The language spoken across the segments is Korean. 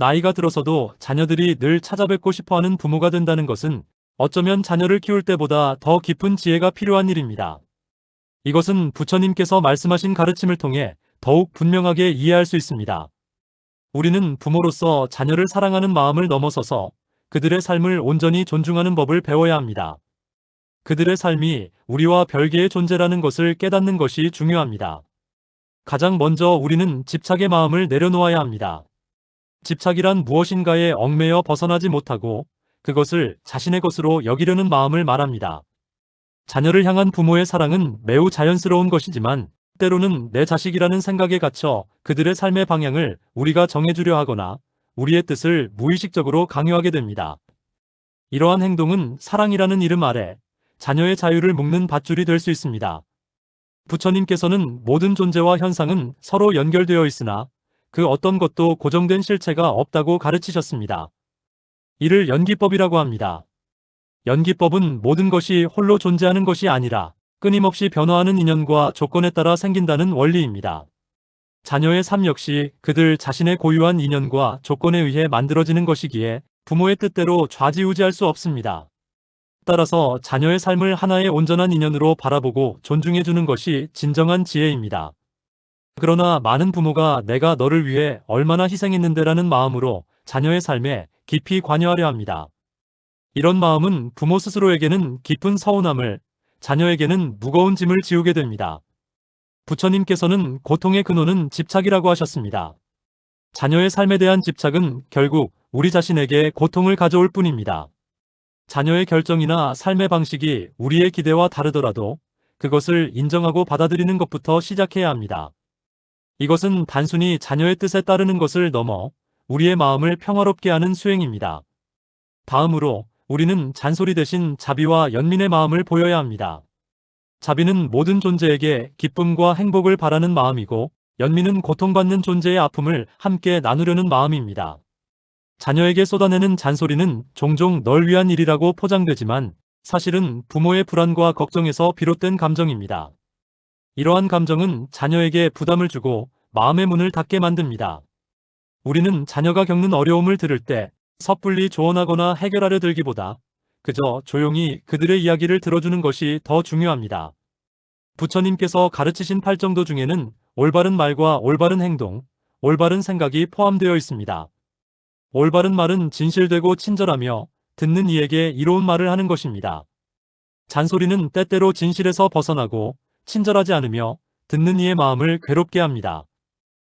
나이가 들어서도 자녀들이 늘 찾아뵙고 싶어하는 부모가 된다는 것은 어쩌면 자녀를 키울 때보다 더 깊은 지혜가 필요한 일입니다. 이것은 부처님께서 말씀하신 가르침을 통해 더욱 분명하게 이해할 수 있습니다. 우리는 부모로서 자녀를 사랑하는 마음을 넘어서서 그들의 삶을 온전히 존중하는 법을 배워야 합니다. 그들의 삶이 우리와 별개의 존재라는 것을 깨닫는 것이 중요합니다. 가장 먼저 우리는 집착의 마음을 내려놓아야 합니다. 집착이란 무엇인가에 얽매여 벗어나지 못하고 그것을 자신의 것으로 여기려는 마음을 말합니다. 자녀를 향한 부모의 사랑은 매우 자연스러운 것이지만 때로는 내 자식이라는 생각에 갇혀 그들의 삶의 방향을 우리가 정해주려 하거나 우리의 뜻을 무의식적으로 강요하게 됩니다. 이러한 행동은 사랑이라는 이름 아래 자녀의 자유를 묶는 밧줄이 될 수 있습니다. 부처님께서는 모든 존재와 현상은 서로 연결되어 있으나 그 어떤 것도 고정된 실체가 없다고 가르치셨습니다. 이를 연기법이라고 합니다. 연기법은 모든 것이 홀로 존재하는 것이 아니라 끊임없이 변화하는 인연과 조건에 따라 생긴다는 원리입니다. 자녀의 삶 역시 그들 자신의 고유한 인연과 조건에 의해 만들어지는 것이기에 부모의 뜻대로 좌지우지할 수 없습니다. 따라서 자녀의 삶을 하나의 온전한 인연으로 바라보고 존중해주는 것이 진정한 지혜입니다. 그러나 많은 부모가 내가 너를 위해 얼마나 희생했는데라는 마음으로 자녀의 삶에 깊이 관여하려 합니다. 이런 마음은 부모 스스로에게는 깊은 서운함을, 자녀에게는 무거운 짐을 지우게 됩니다. 부처님께서는 고통의 근원은 집착이라고 하셨습니다. 자녀의 삶에 대한 집착은 결국 우리 자신에게 고통을 가져올 뿐입니다. 자녀의 결정이나 삶의 방식이 우리의 기대와 다르더라도 그것을 인정하고 받아들이는 것부터 시작해야 합니다. 이것은 단순히 자녀의 뜻에 따르는 것을 넘어 우리의 마음을 평화롭게 하는 수행입니다. 다음으로 우리는 잔소리 대신 자비와 연민의 마음을 보여야 합니다. 자비는 모든 존재에게 기쁨과 행복을 바라는 마음이고 연민은 고통받는 존재의 아픔을 함께 나누려는 마음입니다. 자녀에게 쏟아내는 잔소리는 종종 널 위한 일이라고 포장되지만 사실은 부모의 불안과 걱정에서 비롯된 감정입니다. 이러한 감정은 자녀에게 부담을 주고 마음의 문을 닫게 만듭니다. 우리는 자녀가 겪는 어려움을 들을 때 섣불리 조언하거나 해결하려 들기보다 그저 조용히 그들의 이야기를 들어주는 것이 더 중요합니다. 부처님께서 가르치신 8정도 중에는 올바른 말과 올바른 행동, 올바른 생각이 포함되어 있습니다. 올바른 말은 진실되고 친절하며 듣는 이에게 이로운 말을 하는 것입니다. 잔소리는 때때로 진실에서 벗어나고 친절하지 않으며 듣는 이의 마음을 괴롭게 합니다.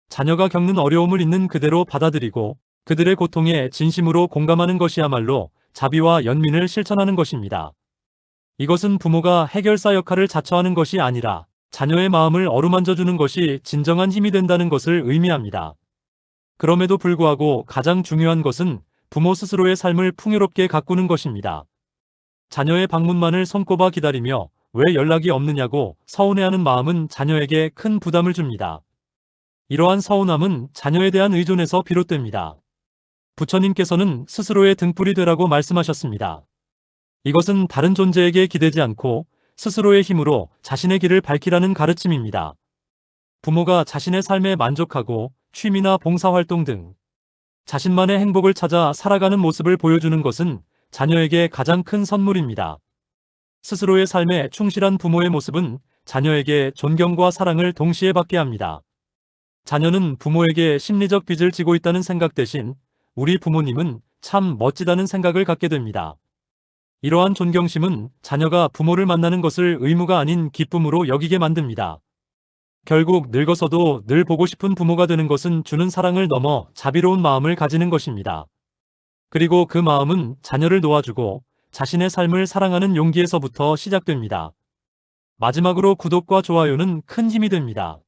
자녀가 겪는 어려움을 있는 그대로 받아들이고 그들의 고통에 진심으로 공감하는 것이야말로 자비와 연민을 실천하는 것입니다. 이것은 부모가 해결사 역할을 자처하는 것이 아니라 자녀의 마음을 어루만져주는 것이 진정한 힘이 된다는 것을 의미합니다. 그럼에도 불구하고 가장 중요한 것은 부모 스스로의 삶을 풍요롭게 가꾸는 것입니다. 자녀의 방문만을 손꼽아 기다리며 왜 연락이 없느냐고 서운해하는 마음은 자녀에게 큰 부담을 줍니다. 이러한 서운함은 자녀에 대한 의존에서 비롯됩니다. 부처님께서는 스스로의 등불이 되라고 말씀하셨습니다. 이것은 다른 존재에게 기대지 않고 스스로의 힘으로 자신의 길을 밝히라는 가르침입니다. 부모가 자신의 삶에 만족하고 취미나 봉사활동 등 자신만의 행복을 찾아 살아가는 모습을 보여주는 것은 자녀에게 가장 큰 선물입니다. 스스로의 삶에 충실한 부모의 모습은 자녀에게 존경과 사랑을 동시에 받게 합니다. 자녀는 부모에게 심리적 빚을 지고 있다는 생각 대신 우리 부모님은 참 멋지다는 생각을 갖게 됩니다. 이러한 존경심은 자녀가 부모를 만나는 것을 의무가 아닌 기쁨으로 여기게 만듭니다. 결국 늙어서도 늘 보고 싶은 부모가 되는 것은 주는 사랑을 넘어 자비로운 마음을 가지는 것입니다. 그리고 그 마음은 자녀를 놓아주고 자신의 삶을 사랑하는 용기에서부터 시작됩니다. 마지막으로 구독과 좋아요는 큰 힘이 됩니다.